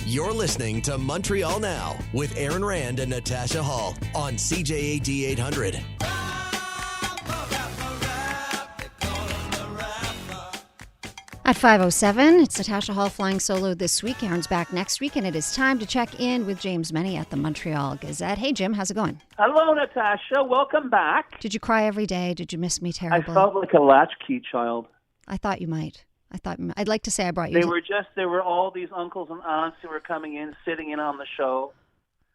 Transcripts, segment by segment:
You're listening to Montreal Now with Aaron Rand and Natasha Hall on CJAD 800. At 5:07, it's Natasha Hall flying solo this week. Aaron's back next week, and it is time to check in with James Mennie at the Montreal Gazette. Hey, Jim, how's it going? Hello, Natasha. Welcome back. Did you cry every day? Did you miss me terribly? I felt like a latchkey child. I thought you might. I'd like to say I brought you. There were all these uncles and aunts who were coming in, sitting in on the show.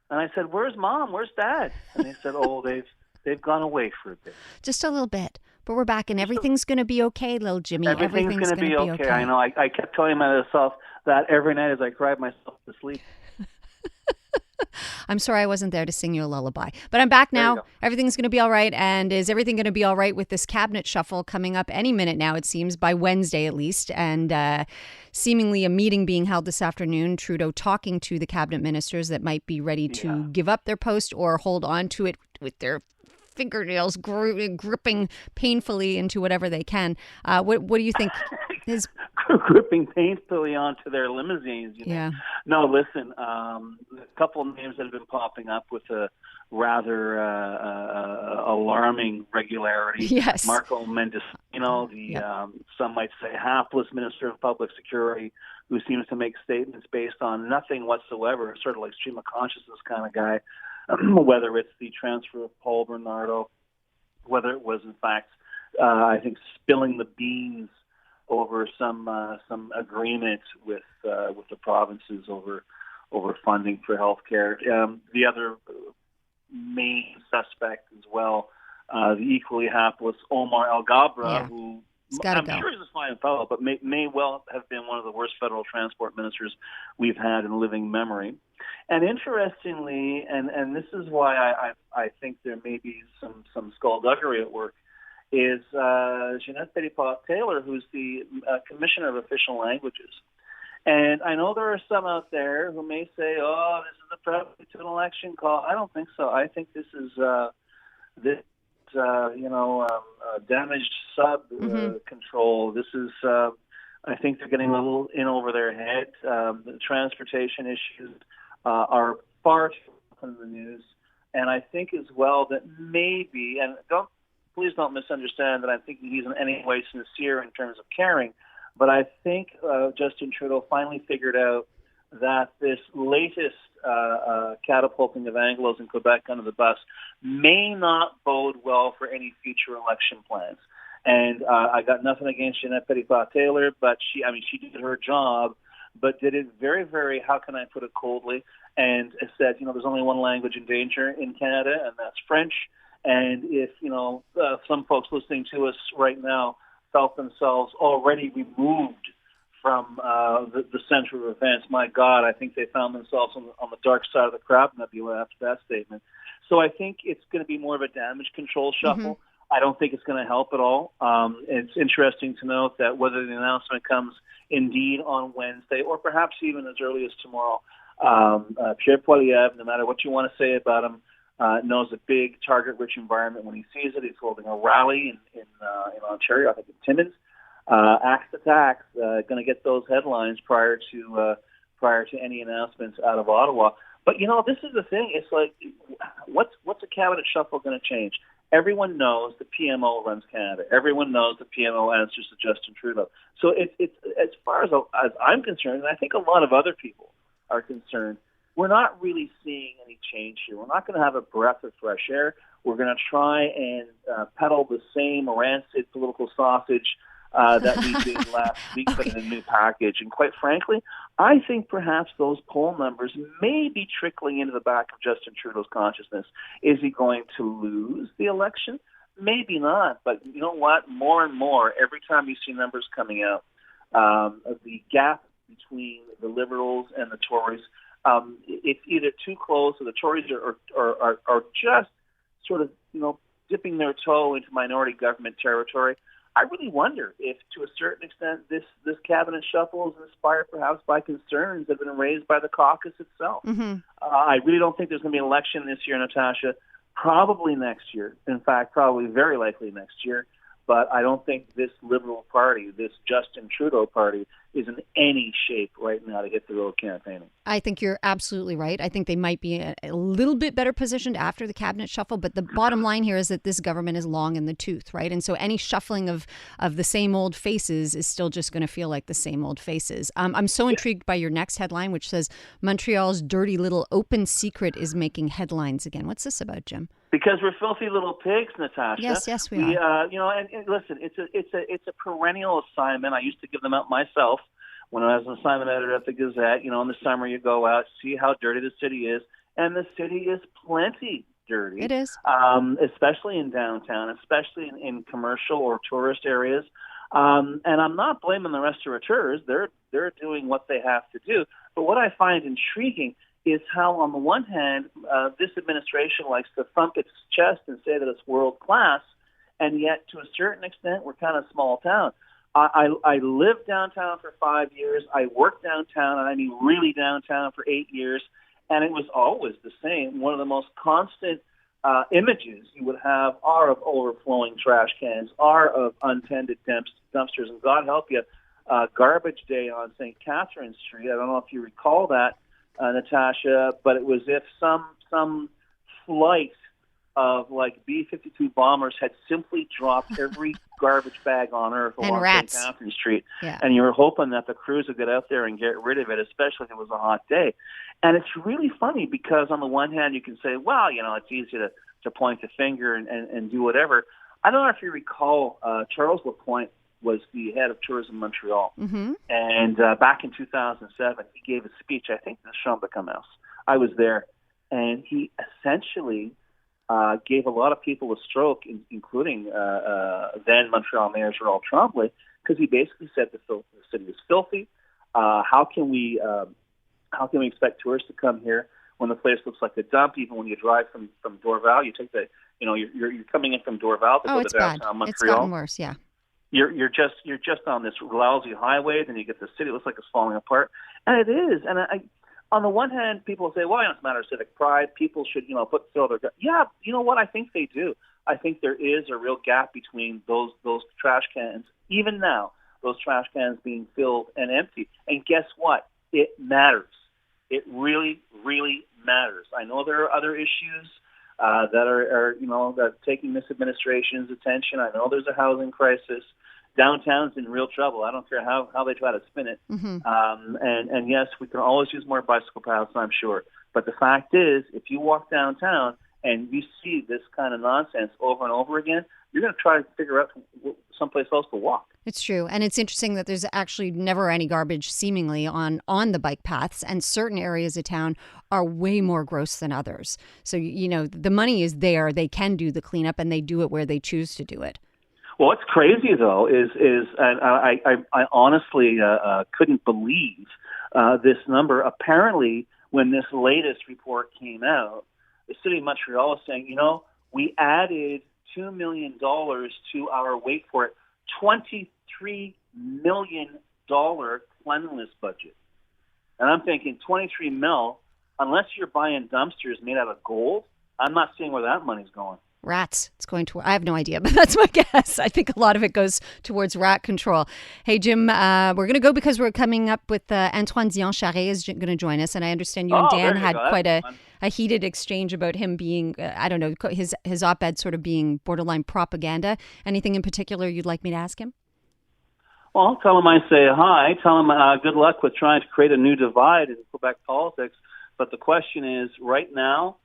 And I said, "Where's Mom? Where's Dad?" And they said, "Oh, they've gone away for a bit." Just a little bit. But we're back, and everything's going to be okay, little Jimmy. Everything's going to be okay. I know. I kept telling myself that every night as I cried myself to sleep. I'm sorry I wasn't there to sing you a lullaby. But I'm back now. Everything's going to be all right. And is everything going to be all right with this cabinet shuffle coming up any minute now, it seems, by Wednesday at least, and seemingly a meeting being held this afternoon, Trudeau talking to the cabinet ministers that might be ready to give up their post or hold on to it with their fingernails gripping painfully into whatever they can. What do you think? Gripping painfully onto their limousines. Yeah. No, listen. A couple of names that have been popping up with a rather alarming regularity. Yes. Marco Mendicino, some might say hapless Minister of Public Security, who seems to make statements based on nothing whatsoever, sort of like stream of consciousness kind of guy. Whether it's the transfer of Paul Bernardo, whether it was in fact, I think, spilling the beans over some agreement with the provinces over funding for healthcare. The other main suspect as well, the equally hapless Omar El Gabra, who I'm sure he's a fine fellow, but may well have been one of the worst federal transport ministers we've had in living memory. And interestingly, and this is why I think there may be some skullduggery at work, is Jeanette Petitpas-Taylor, who's the Commissioner of Official Languages. And I know there are some out there who may say, "Oh, this is a prelude to an election call." I don't think so. I think this is damaged sub control. This is, I think they're getting a little in over their head. The transportation issues are far too often in the news. And I think as well that maybe, and please don't misunderstand that I'm thinking he's in any way sincere in terms of caring, but I think Justin Trudeau finally figured out that this latest catapulting of Anglos in Quebec under the bus may not bode well for any future election plans. And I got nothing against Jeanette Petitpas-Taylor, but she did her job, but did it very, very, how can I put it coldly, and said, there's only one language in danger in Canada, and that's French. And if, some folks listening to us right now felt themselves already removed from the center of events, my God, I think they found themselves on the dark side of the crowd nebula after that statement. So I think it's going to be more of a damage control shuffle. I don't think it's going to help at all. It's interesting to note that whether the announcement comes indeed on Wednesday or perhaps even as early as tomorrow, Pierre Poilievre, no matter what you want to say about him, knows a big target-rich environment when he sees it. He's holding a rally in Ontario, I think in Timmins. Axe to tax, going to get those headlines prior to any announcements out of Ottawa. But this is the thing. It's like, what's a cabinet shuffle going to change? Everyone knows the PMO runs Canada. Everyone knows the PMO answers to Justin Trudeau. So it's as far as I'm concerned, and I think a lot of other people are concerned, we're not really seeing any change here. We're not going to have a breath of fresh air. We're going to try and peddle the same rancid political sausage that we did last week, but in a new package. And quite frankly, I think perhaps those poll numbers may be trickling into the back of Justin Trudeau's consciousness. Is he going to lose the election? Maybe not. But you know what? More and more, every time you see numbers coming out, the gap between the Liberals and the Tories, it's either too close or the Tories are just sort of, dipping their toe into minority government territory. I really wonder if, to a certain extent, this cabinet shuffle is inspired perhaps by concerns that have been raised by the caucus itself. I really don't think there's going to be an election this year, Natasha. Probably next year. In fact, probably very likely next year. But I don't think this Liberal Party, this Justin Trudeau Party, is in any shape right now to hit the road campaigning. I think you're absolutely right. I think they might be a little bit better positioned after the cabinet shuffle, but the bottom line here is that this government is long in the tooth, right? And so any shuffling of the same old faces is still just going to feel like the same old faces. I'm so intrigued by your next headline, which says Montreal's dirty little open secret is making headlines again. What's this about, Jim? Because we're filthy little pigs, Natasha. Yes, we are. And listen, it's a perennial assignment. I used to give them out myself when I was an assignment editor at the Gazette. In the summer you go out, see how dirty the city is, and the city is plenty dirty. It is, especially in downtown, especially in commercial or tourist areas. And I'm not blaming the restaurateurs; they're doing what they have to do. But what I find intriguing is how, on the one hand, this administration likes to thump its chest and say that it's world class, and yet, to a certain extent, we're kind of small town. I lived downtown for 5 years. I worked downtown, and I mean really downtown, for 8 years, and it was always the same. One of the most constant images you would have are of overflowing trash cans, are of untended dumpsters, and God help you, garbage day on St. Catherine Street. I don't know if you recall that, Natasha, but it was as if some flight of like B-52 bombers had simply dropped every garbage bag on earth along St. Catherine Street. Yeah. And you were hoping that the crews would get out there and get rid of it, especially if it was a hot day. And it's really funny because on the one hand you can say, well, it's easy to point the finger and do whatever. I don't know if you recall, Charles Lapointe was the head of Tourism Montreal. Mm-hmm. And back in 2007, he gave a speech, I think, in the Chambre de Commerce. I was there. And he essentially gave a lot of people a stroke, including then Montreal Mayor Gerald Tremblay, because he basically said the city is filthy. How can we expect tourists to come here when the place looks like a dump? Even when you drive from Dorval, you take you're coming in from Dorval to go to downtown Montreal. It's gotten worse, yeah. You're just on this lousy highway, then you get the city. It looks like it's falling apart, and it is. And on the one hand, people say, "Well, it's a matter of civic pride. People should, fill their." Yeah, you know what? I think they do. I think there is a real gap between those trash cans, even now, those trash cans being filled and empty. And guess what? It matters. It really, really matters. I know there are other issues that are that taking this administration's attention. I know there's a housing crisis. Downtown's in real trouble. I don't care how they try to spin it. Mm-hmm. And yes, we can always use more bicycle paths, I'm sure. But the fact is, if you walk downtown and you see this kind of nonsense over and over again, you're going to try to figure out someplace else to walk. It's true. And it's interesting that there's actually never any garbage seemingly on the bike paths, and certain areas of town are way more gross than others. So, the money is there. They can do the cleanup, and they do it where they choose to do it. Well, what's crazy, though, is and I honestly couldn't believe this number. Apparently, when this latest report came out, the city of Montreal is saying, we added $2 million to our, wait for it, $23 million cleanliness budget. And I'm thinking $23 million, unless you're buying dumpsters made out of gold, I'm not seeing where that money's going. Rats. It's going to, I have no idea, but that's my guess. I think a lot of it goes towards rat control. Hey, Jim, we're going to go because we're coming up with Antoine Dion-Charest is going to join us. And I understand you and Dan had quite a heated exchange about him being, his op-ed sort of being borderline propaganda. Anything in particular you'd like me to ask him? Well, I'll tell him I say hi. Tell him good luck with trying to create a new divide in Quebec politics. But the question is, right now,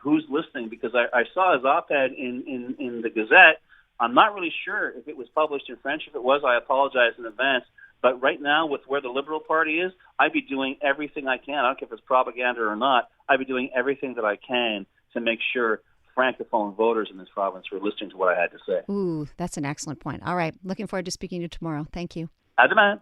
who's listening? Because I saw his op-ed in the Gazette. I'm not really sure if it was published in French. If it was, I apologize in advance. But right now, with where the Liberal Party is, I'd be doing everything I can. I don't care if it's propaganda or not. I'd be doing everything that I can to make sure Francophone voters in this province were listening to what I had to say. Ooh, that's an excellent point. All right. Looking forward to speaking to you tomorrow. Thank you. À demain.